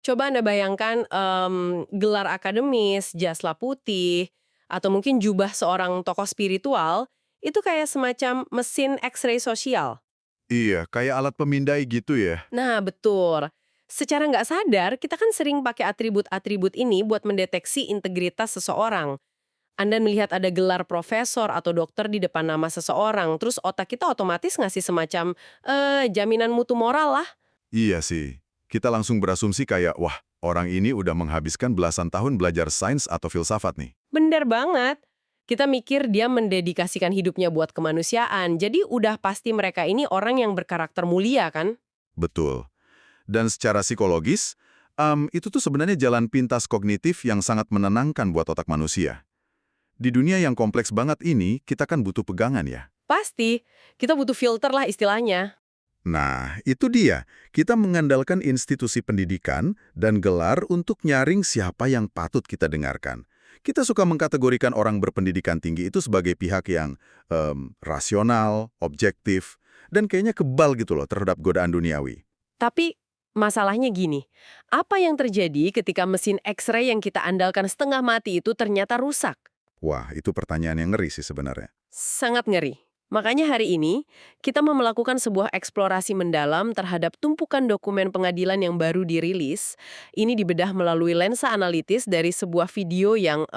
Coba Anda bayangkan gelar akademis, jas putih, atau mungkin jubah seorang tokoh spiritual, itu kayak semacam mesin X-ray sosial. Iya, kayak alat pemindai gitu ya. Nah, betul. Secara nggak sadar, kita kan sering pakai atribut-atribut ini buat mendeteksi integritas seseorang. Anda melihat ada gelar profesor atau dokter di depan nama seseorang, terus otak kita otomatis ngasih semacam, jaminan mutu moral lah. Iya sih. Kita langsung berasumsi kayak, wah, orang ini udah menghabiskan belasan tahun belajar sains atau filsafat nih. Bener banget. Kita mikir dia mendedikasikan hidupnya buat kemanusiaan, jadi udah pasti mereka ini orang yang berkarakter mulia kan? Betul. Dan secara psikologis, itu tuh sebenarnya jalan pintas kognitif yang sangat menenangkan buat otak manusia. Di dunia yang kompleks banget ini, kita kan butuh pegangan ya. Pasti, kita butuh filter lah istilahnya. Nah, itu dia. Kita mengandalkan institusi pendidikan dan gelar untuk nyaring siapa yang patut kita dengarkan. Kita suka mengkategorikan orang berpendidikan tinggi itu sebagai pihak yang rasional, objektif, dan kayaknya kebal gitu loh terhadap godaan duniawi. Tapi masalahnya gini, apa yang terjadi ketika mesin X-ray yang kita andalkan setengah mati itu ternyata rusak? Wah, itu pertanyaan yang ngeri sih sebenarnya. Sangat ngeri. Makanya hari ini, kita mau melakukan sebuah eksplorasi mendalam terhadap tumpukan dokumen pengadilan yang baru dirilis. Ini dibedah melalui lensa analitis dari sebuah video yang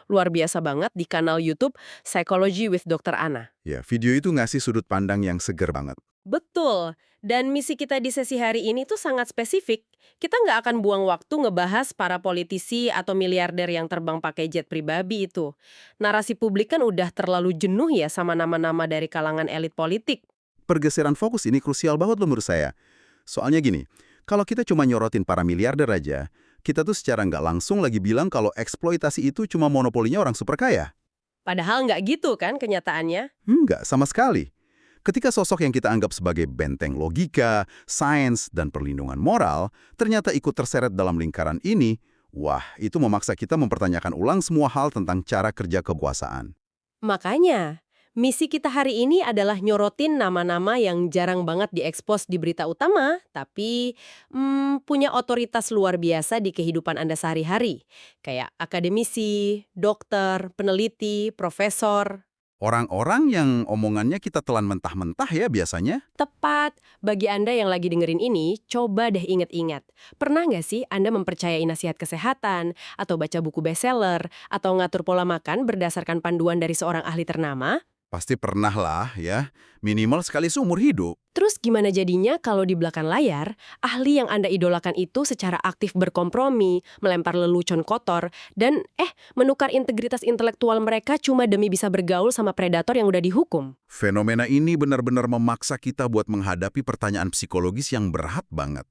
luar biasa banget di kanal YouTube Psychology with Dr. Anna. Ya, video itu ngasih sudut pandang yang seger banget. Betul. Dan misi kita di sesi hari ini tuh sangat spesifik. Kita nggak akan buang waktu ngebahas para politisi atau miliarder yang terbang pakai jet pribadi itu. Narasi publik kan udah terlalu jenuh ya sama nama-nama dari kalangan elit politik. Pergeseran fokus ini krusial banget loh menurut saya. Soalnya gini, kalau kita cuma nyorotin para miliarder aja, kita tuh secara nggak langsung lagi bilang kalau eksploitasi itu cuma monopolinya orang super kaya. Padahal nggak gitu kan kenyataannya. Enggak, sama sekali. Ketika sosok yang kita anggap sebagai benteng logika, sains, dan perlindungan moral ternyata ikut terseret dalam lingkaran ini, wah, itu memaksa kita mempertanyakan ulang semua hal tentang cara kerja kekuasaan. Makanya, misi kita hari ini adalah nyorotin nama-nama yang jarang banget diekspos di berita utama, tapi punya otoritas luar biasa di kehidupan Anda sehari-hari. Kayak akademisi, dokter, peneliti, profesor. Orang-orang yang omongannya kita telan mentah-mentah ya biasanya. Tepat, bagi Anda yang lagi dengerin ini, coba deh inget-inget. Pernah nggak sih Anda mempercayai nasihat kesehatan, atau baca buku bestseller, atau ngatur pola makan berdasarkan panduan dari seorang ahli ternama? Pasti pernah lah ya, minimal sekali seumur hidup. Terus gimana jadinya kalau di belakang layar, ahli yang Anda idolakan itu secara aktif berkompromi, melempar lelucon kotor, dan menukar integritas intelektual mereka cuma demi bisa bergaul sama predator yang udah dihukum? Fenomena ini benar-benar memaksa kita buat menghadapi pertanyaan psikologis yang berat banget.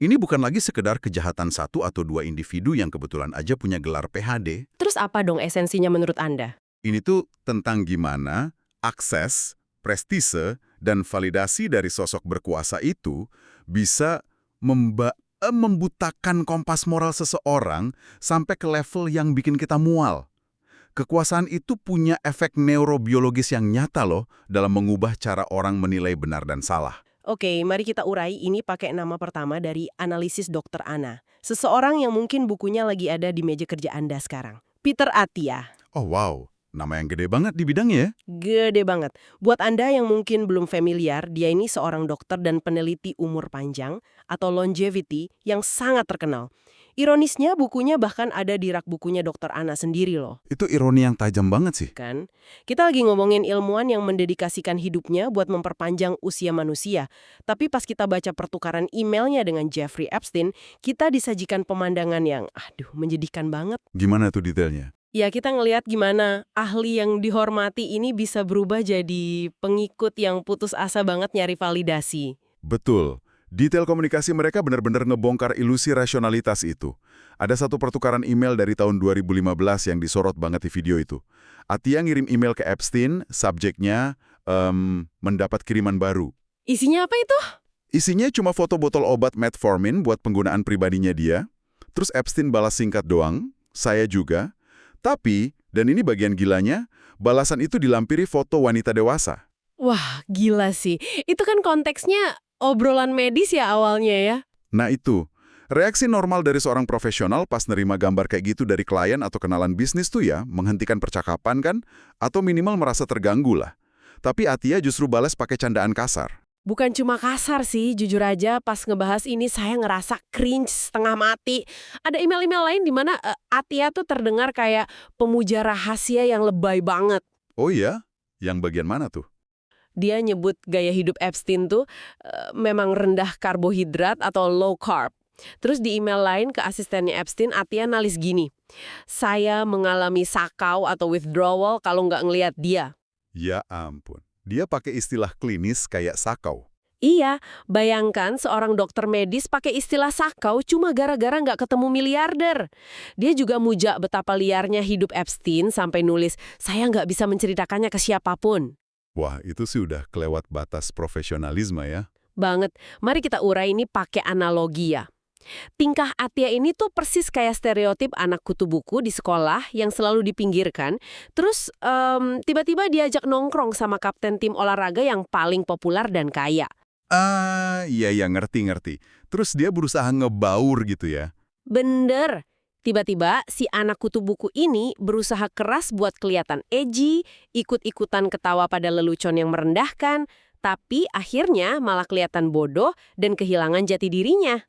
Ini bukan lagi sekedar kejahatan satu atau dua individu yang kebetulan aja punya gelar PhD. Terus apa dong esensinya menurut Anda? Ini tuh tentang gimana akses, prestise, dan validasi dari sosok berkuasa itu bisa membutakan kompas moral seseorang sampai ke level yang bikin kita mual. Kekuasaan itu punya efek neurobiologis yang nyata loh dalam mengubah cara orang menilai benar dan salah. Oke, mari kita urai ini pakai nama pertama dari analisis Dr. Anna. Seseorang yang mungkin bukunya lagi ada di meja kerja Anda sekarang. Peter Attia. Oh wow, nama yang gede banget di bidangnya ya. Gede banget. Buat Anda yang mungkin belum familiar, dia ini seorang dokter dan peneliti umur panjang atau longevity yang sangat terkenal. Ironisnya bukunya bahkan ada di rak bukunya Dr. Anna sendiri loh. Itu ironi yang tajam banget sih. Kan? Kita lagi ngomongin ilmuwan yang mendedikasikan hidupnya buat memperpanjang usia manusia. Tapi pas kita baca pertukaran emailnya dengan Jeffrey Epstein, kita disajikan pemandangan yang, menjadikan banget. Gimana tuh detailnya? Ya, kita ngelihat gimana ahli yang dihormati ini bisa berubah jadi pengikut yang putus asa banget nyari validasi. Betul. Detail komunikasi mereka benar-benar ngebongkar ilusi rasionalitas itu. Ada satu pertukaran email dari tahun 2015 yang disorot banget di video itu. Atia ngirim email ke Epstein, subjeknya mendapat kiriman baru. Isinya apa itu? Isinya cuma foto botol obat metformin buat penggunaan pribadinya dia. Terus Epstein balas singkat doang, saya juga. Tapi, dan ini bagian gilanya, balasan itu dilampiri foto wanita dewasa. Wah, gila sih. Itu kan konteksnya obrolan medis ya awalnya ya? Nah itu, Reaksi normal dari seorang profesional pas nerima gambar kayak gitu dari klien atau kenalan bisnis tuh ya, menghentikan percakapan kan, atau minimal merasa terganggu lah. Tapi Atia justru balas pakai candaan kasar. Bukan cuma kasar sih, jujur aja pas ngebahas ini saya ngerasa cringe setengah mati. Ada email-email lain di mana Atia tuh terdengar kayak pemuja rahasia yang lebay banget. Oh iya? Yang bagian mana tuh? Dia nyebut gaya hidup Epstein tuh memang rendah karbohidrat atau low carb. Terus di email lain ke asistennya Epstein, Atia nalis gini, saya mengalami sakau atau withdrawal kalau nggak ngelihat dia. Ya ampun. Dia pakai istilah klinis kayak sakau. Iya, bayangkan seorang dokter medis pakai istilah sakau cuma gara-gara nggak ketemu miliarder. Dia juga mujak betapa liarnya hidup Epstein sampai nulis, saya nggak bisa menceritakannya ke siapapun. Wah, itu sih udah kelewat batas profesionalisme ya. Banget. Mari kita urai ini pakai analogi ya. Tingkah Atia ini tuh persis kayak stereotip anak kutu buku di sekolah yang selalu dipinggirkan, terus tiba-tiba diajak nongkrong sama kapten tim olahraga yang paling populer dan kaya. Iya, ngerti. Terus dia berusaha ngebaur gitu ya. Bener. Tiba-tiba si anak kutu buku ini berusaha keras buat kelihatan edgy, ikut-ikutan ketawa pada lelucon yang merendahkan, tapi akhirnya malah kelihatan bodoh dan kehilangan jati dirinya.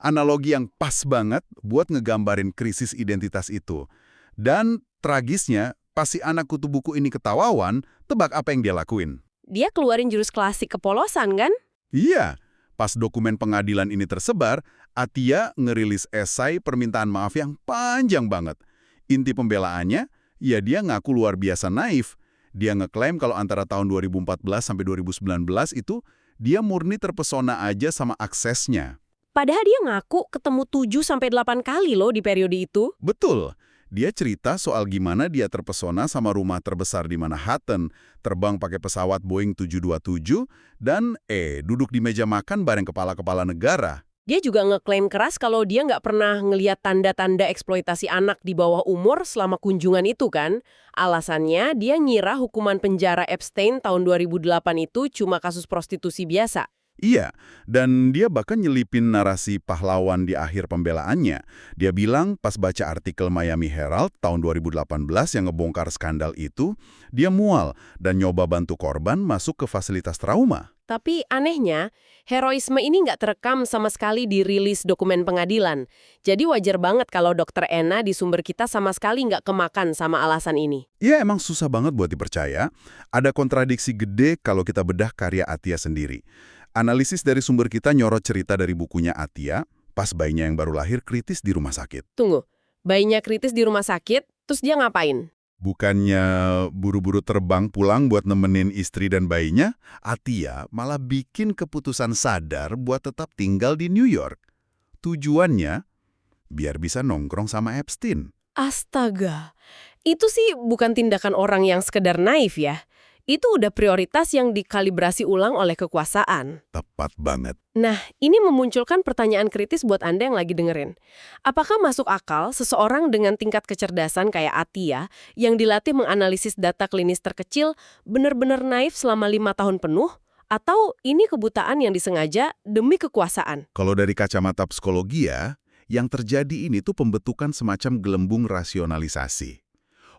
Analogi yang pas banget buat ngegambarin krisis identitas itu. Dan tragisnya, pas si anak kutu buku ini ketawawan, tebak apa yang dia lakuin? Dia keluarin jurus klasik kepolosan kan? Iya, pas dokumen pengadilan ini tersebar, Atia ngerilis esai permintaan maaf yang panjang banget. Inti pembelaannya, ya dia ngaku luar biasa naif. Dia ngeklaim kalau antara tahun 2014 sampai 2019 itu, dia murni terpesona aja sama aksesnya. Padahal dia ngaku ketemu 7-8 kali loh di periode itu. Betul. Dia cerita soal gimana dia terpesona sama rumah terbesar di Manhattan, terbang pakai pesawat Boeing 727, dan duduk di meja makan bareng kepala-kepala negara. Dia juga ngeklaim keras kalau dia nggak pernah ngeliat tanda-tanda eksploitasi anak di bawah umur selama kunjungan itu kan. Alasannya dia ngira hukuman penjara Epstein tahun 2008 itu cuma kasus prostitusi biasa. Iya, dan dia bahkan nyelipin narasi pahlawan di akhir pembelaannya. Dia bilang pas baca artikel Miami Herald tahun 2018 yang ngebongkar skandal itu, dia mual dan nyoba bantu korban masuk ke fasilitas trauma. Tapi anehnya, heroisme ini nggak terekam sama sekali di rilis dokumen pengadilan. Jadi wajar banget kalau Dr. Ena di sumber kita sama sekali nggak kemakan sama alasan ini. Iya, emang susah banget buat dipercaya. Ada kontradiksi gede kalau kita bedah karya Atia sendiri. Analisis dari sumber kita nyorot cerita dari bukunya Atia, pas bayinya yang baru lahir kritis di rumah sakit. Tunggu, bayinya kritis di rumah sakit, terus dia ngapain? Bukannya buru-buru terbang pulang buat nemenin istri dan bayinya, Atia malah bikin keputusan sadar buat tetap tinggal di New York. Tujuannya, biar bisa nongkrong sama Epstein. Astaga, itu sih bukan tindakan orang yang sekedar naif ya. Itu udah prioritas yang dikalibrasi ulang oleh kekuasaan. Tepat banget. Nah, ini memunculkan pertanyaan kritis buat Anda yang lagi dengerin. Apakah masuk akal seseorang dengan tingkat kecerdasan kayak Atia yang dilatih menganalisis data klinis terkecil benar-benar naif selama 5 tahun penuh? Atau ini kebutaan yang disengaja demi kekuasaan? Kalau dari kacamata psikologi ya, yang terjadi ini tuh pembentukan semacam gelembung rasionalisasi.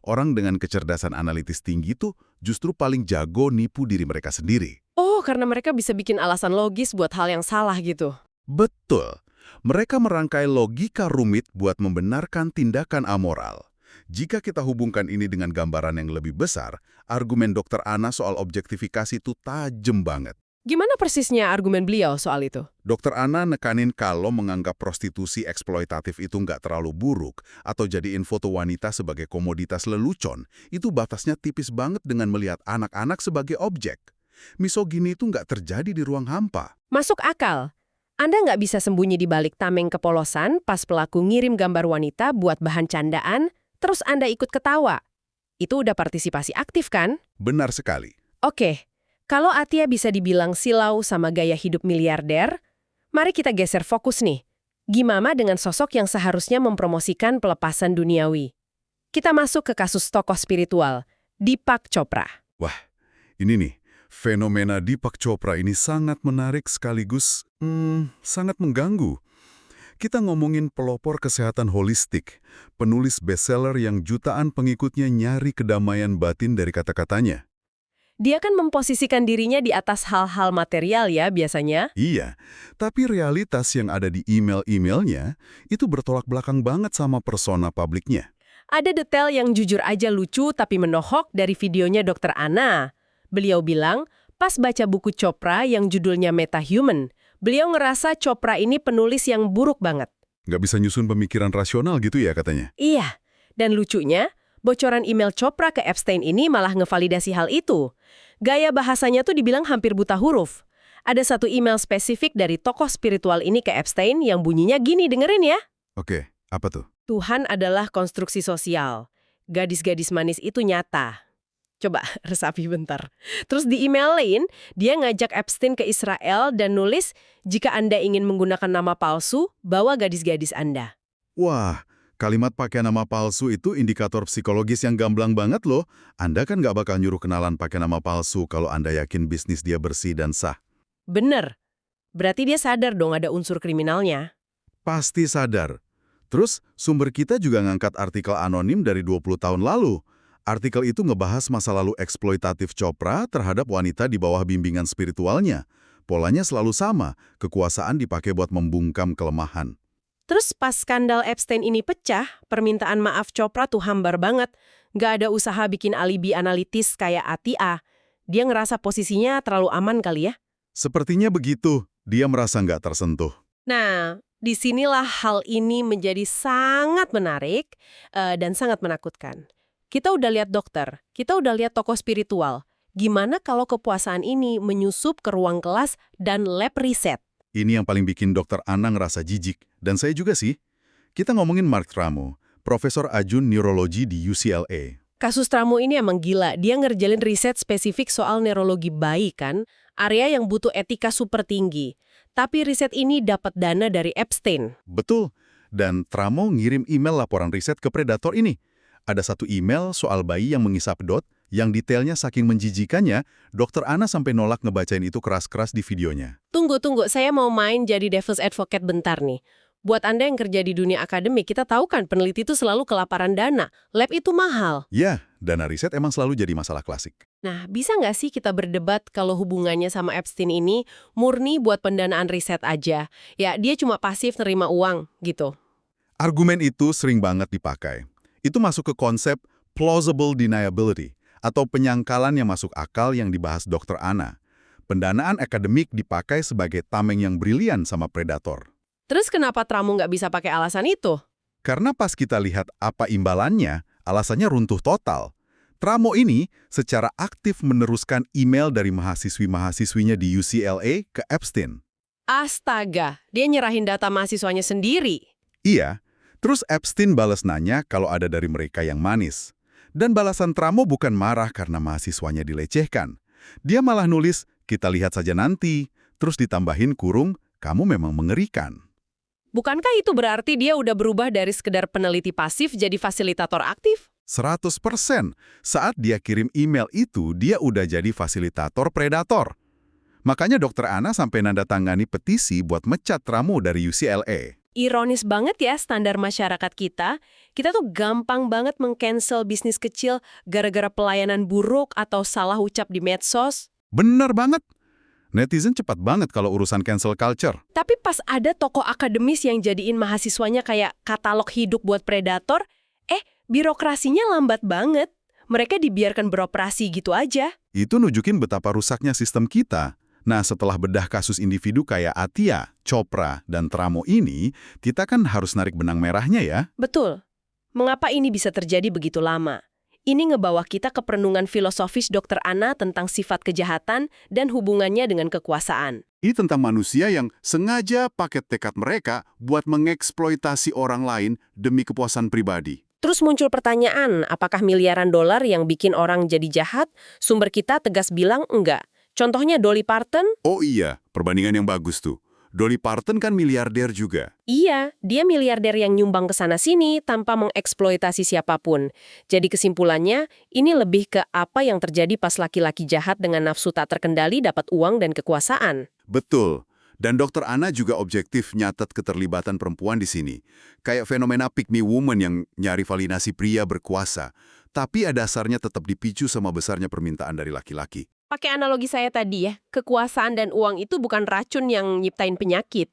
Orang dengan kecerdasan analitis tinggi tuh justru paling jago nipu diri mereka sendiri. Oh, karena mereka bisa bikin alasan logis buat hal yang salah gitu. Betul. Mereka merangkai logika rumit buat membenarkan tindakan amoral. Jika kita hubungkan ini dengan gambaran yang lebih besar, argumen Dr. Ana soal objektifikasi itu tajam banget. Gimana persisnya argumen beliau soal itu? Dr. Ana nekanin kalau menganggap prostitusi eksploitatif itu nggak terlalu buruk atau jadiin foto wanita sebagai komoditas lelucon, itu batasnya tipis banget dengan melihat anak-anak sebagai objek. Misogini itu nggak terjadi di ruang hampa. Masuk akal. Anda nggak bisa sembunyi di balik tameng kepolosan pas pelaku ngirim gambar wanita buat bahan candaan, terus Anda ikut ketawa. Itu udah partisipasi aktif kan? Benar sekali. Oke. Kalau Atia bisa dibilang silau sama gaya hidup miliarder, mari kita geser fokus nih. Gimana dengan sosok yang seharusnya mempromosikan pelepasan duniawi? Kita masuk ke kasus tokoh spiritual, Deepak Chopra. Wah, ini nih, fenomena Deepak Chopra ini sangat menarik sekaligus sangat mengganggu. Kita ngomongin pelopor kesehatan holistik, penulis bestseller yang jutaan pengikutnya nyari kedamaian batin dari kata-katanya. Dia kan memposisikan dirinya di atas hal-hal material ya biasanya. Iya, tapi realitas yang ada di email-emailnya itu bertolak belakang banget sama persona publiknya. Ada detail yang jujur aja lucu tapi menohok dari videonya Dr. Anna. Beliau bilang, pas baca buku Chopra yang judulnya Metahuman, beliau ngerasa Chopra ini penulis yang buruk banget. Nggak bisa nyusun pemikiran rasional gitu ya katanya. Iya, dan lucunya, bocoran email Chopra ke Epstein ini malah ngevalidasi hal itu. Gaya bahasanya tuh dibilang hampir buta huruf. Ada satu email spesifik dari tokoh spiritual ini ke Epstein yang bunyinya gini, dengerin ya. Oke, apa tuh? Tuhan adalah konstruksi sosial. Gadis-gadis manis itu nyata. Coba resapi bentar. Terus di email lain, dia ngajak Epstein ke Israel dan nulis, jika Anda ingin menggunakan nama palsu, bawa gadis-gadis Anda. Wah, kalimat pakai nama palsu itu indikator psikologis yang gamblang banget loh. Anda kan nggak bakal nyuruh kenalan pakai nama palsu kalau Anda yakin bisnis dia bersih dan sah. Bener. Berarti dia sadar dong ada unsur kriminalnya. Pasti sadar. Terus, sumber kita juga ngangkat artikel anonim dari 20 tahun lalu. Artikel itu ngebahas masa lalu eksploitatif Chopra terhadap wanita di bawah bimbingan spiritualnya. Polanya selalu sama, kekuasaan dipakai buat membungkam kelemahan. Terus pas skandal Epstein ini pecah, permintaan maaf Chopra tuh hambar banget. Nggak ada usaha bikin alibi analitis kayak Atia. Dia ngerasa posisinya terlalu aman kali ya. Sepertinya begitu, dia merasa nggak tersentuh. Nah, disinilah hal ini menjadi sangat menarik dan sangat menakutkan. Kita udah lihat dokter, kita udah lihat tokoh spiritual. Gimana kalau kepuasaan ini menyusup ke ruang kelas dan lab riset? Ini yang paling bikin Dr. Anna ngerasa jijik, dan saya juga sih. Kita ngomongin Mark Tramo, Profesor Ajun Neurologi di UCLA. Kasus Tramo ini emang gila, dia ngerjalin riset spesifik soal neurologi bayi kan, area yang butuh etika super tinggi. Tapi riset ini dapat dana dari Epstein. Betul, dan Tramo ngirim email laporan riset ke predator ini. Ada satu email soal bayi yang mengisap dot, yang detailnya saking menjijikannya, Dr. Anna sampai nolak ngebacain itu keras-keras di videonya. Tunggu, saya mau main jadi devil's advocate bentar nih. Buat Anda yang kerja di dunia akademik, kita tahu kan peneliti itu selalu kelaparan dana. Lab itu mahal. Ya, dana riset emang selalu jadi masalah klasik. Nah, bisa nggak sih kita berdebat kalau hubungannya sama Epstein ini murni buat pendanaan riset aja? Ya, dia cuma pasif nerima uang, gitu. Argumen itu sering banget dipakai. Itu masuk ke konsep plausible deniability, atau penyangkalan yang masuk akal yang dibahas Dr. Anna. Pendanaan akademik dipakai sebagai tameng yang brilian sama predator. Terus kenapa Tramo nggak bisa pakai alasan itu? Karena pas kita lihat apa imbalannya, alasannya runtuh total. Tramo ini secara aktif meneruskan email dari mahasiswi-mahasiswinya di UCLA ke Epstein. Astaga, dia nyerahin data mahasiswanya sendiri. Iya, terus Epstein balas nanya kalau ada dari mereka yang manis. Dan balasan Tramo bukan marah karena mahasiswanya dilecehkan. Dia malah nulis, kita lihat saja nanti, terus ditambahin kurung, kamu memang mengerikan. Bukankah itu berarti dia udah berubah dari sekedar peneliti pasif jadi fasilitator aktif? 100%. Saat dia kirim email itu, dia udah jadi fasilitator predator. Makanya Dr. Anna sampai nanda tangani petisi buat mecat Tramo dari UCLA. Ironis banget ya standar masyarakat kita. Kita tuh gampang banget meng-cancel bisnis kecil gara-gara pelayanan buruk atau salah ucap di medsos. Bener banget. Netizen cepat banget kalau urusan cancel culture. Tapi pas ada tokoh akademis yang jadiin mahasiswanya kayak katalog hidup buat predator, birokrasinya lambat banget. Mereka dibiarkan beroperasi gitu aja. Itu nunjukin betapa rusaknya sistem kita. Nah, setelah bedah kasus individu kayak Atia, Chopra, dan Tramo ini, kita kan harus narik benang merahnya ya. Betul. Mengapa ini bisa terjadi begitu lama? Ini ngebawa kita ke perenungan filosofis Dr. Anna tentang sifat kejahatan dan hubungannya dengan kekuasaan. Ini tentang manusia yang sengaja pakai tekad mereka buat mengeksploitasi orang lain demi kepuasan pribadi. Terus muncul pertanyaan, apakah miliaran dolar yang bikin orang jadi jahat? Sumber kita tegas bilang enggak. Contohnya Dolly Parton? Oh iya, perbandingan yang bagus tuh. Dolly Parton kan miliarder juga. Iya, dia miliarder yang nyumbang ke sana-sini tanpa mengeksploitasi siapapun. Jadi kesimpulannya, ini lebih ke apa yang terjadi pas laki-laki jahat dengan nafsu tak terkendali dapat uang dan kekuasaan. Betul. Dan Dr. Ana juga objektif nyatet keterlibatan perempuan di sini. Kayak fenomena pick me woman yang nyari validasi pria berkuasa, tapi dasarnya tetap dipicu sama besarnya permintaan dari laki-laki. Pakai analogi saya tadi ya, kekuasaan dan uang itu bukan racun yang nyiptain penyakit.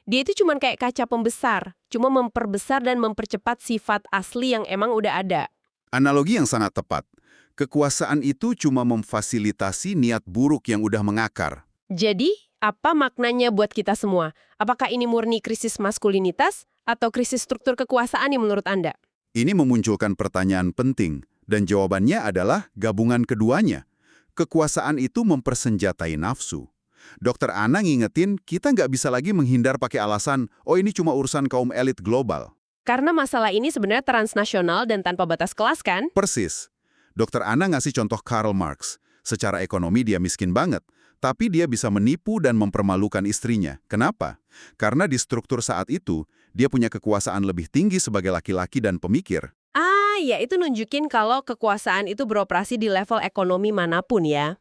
Dia itu cuma kayak kaca pembesar, cuma memperbesar dan mempercepat sifat asli yang emang udah ada. Analogi yang sangat tepat. Kekuasaan itu cuma memfasilitasi niat buruk yang udah mengakar. Jadi, apa maknanya buat kita semua? Apakah ini murni krisis maskulinitas atau krisis struktur kekuasaan yang menurut Anda? Ini memunculkan pertanyaan penting, dan jawabannya adalah gabungan keduanya. Kekuasaan itu mempersenjatai nafsu. Dr. Ana ngingetin kita nggak bisa lagi menghindar pakai alasan, oh ini cuma urusan kaum elit global. Karena masalah ini sebenarnya transnasional dan tanpa batas kelas kan? Persis. Dr. Ana ngasih contoh Karl Marx. Secara ekonomi dia miskin banget, tapi dia bisa menipu dan mempermalukan istrinya. Kenapa? Karena di struktur saat itu, dia punya kekuasaan lebih tinggi sebagai laki-laki dan pemikir. Ah, ya itu nunjukin kalau kekuasaan itu beroperasi di level ekonomi manapun ya.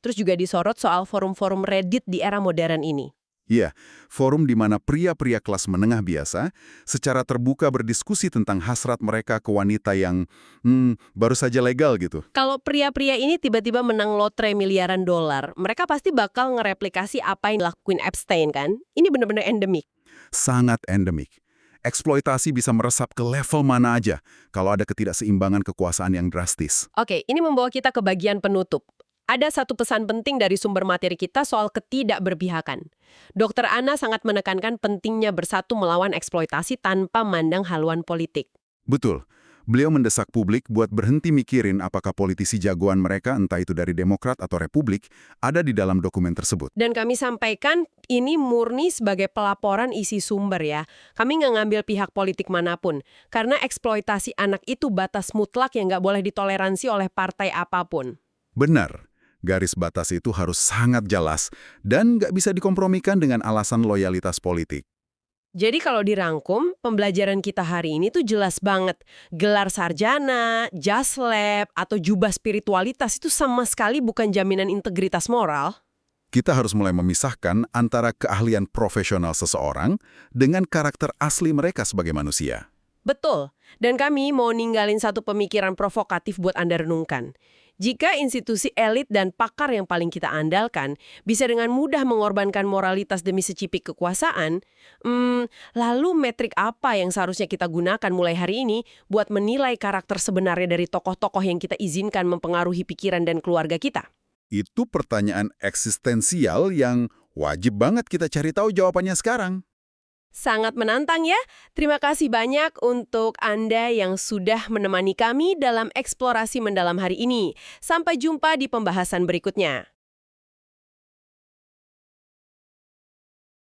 Terus juga disorot soal forum-forum Reddit di era modern ini. Iya, forum di mana pria-pria kelas menengah biasa secara terbuka berdiskusi tentang hasrat mereka ke wanita yang baru saja legal gitu. Kalau pria-pria ini tiba-tiba menang lotre miliaran dolar, mereka pasti bakal ngereplikasi apa yang dilakuin Epstein kan? Ini bener-bener endemik. Sangat endemik. Eksploitasi bisa meresap ke level mana aja kalau ada ketidakseimbangan kekuasaan yang drastis. Oke, ini membawa kita ke bagian penutup. Ada satu pesan penting dari sumber materi kita soal ketidakberpihakan. Dr. Ana sangat menekankan pentingnya bersatu melawan eksploitasi tanpa mandang haluan politik. Betul. Beliau mendesak publik buat berhenti mikirin apakah politisi jagoan mereka, entah itu dari Demokrat atau Republik, ada di dalam dokumen tersebut. Dan kami sampaikan ini murni sebagai pelaporan isi sumber ya. Kami nggak ngambil pihak politik manapun. Karena eksploitasi anak itu batas mutlak yang nggak boleh ditoleransi oleh partai apapun. Benar. Garis batas itu harus sangat jelas dan nggak bisa dikompromikan dengan alasan loyalitas politik. Jadi kalau dirangkum, pembelajaran kita hari ini tuh jelas banget. Gelar sarjana, jaslab, atau jubah spiritualitas itu sama sekali bukan jaminan integritas moral. Kita harus mulai memisahkan antara keahlian profesional seseorang dengan karakter asli mereka sebagai manusia. Betul. Dan kami mau ninggalin satu pemikiran provokatif buat Anda renungkan. Jika institusi elit dan pakar yang paling kita andalkan bisa dengan mudah mengorbankan moralitas demi secipik kekuasaan, lalu metrik apa yang seharusnya kita gunakan mulai hari ini buat menilai karakter sebenarnya dari tokoh-tokoh yang kita izinkan mempengaruhi pikiran dan keluarga kita? Itu pertanyaan eksistensial yang wajib banget kita cari tahu jawabannya sekarang. Sangat menantang ya. Terima kasih banyak untuk Anda yang sudah menemani kami dalam eksplorasi mendalam hari ini. Sampai jumpa di pembahasan berikutnya.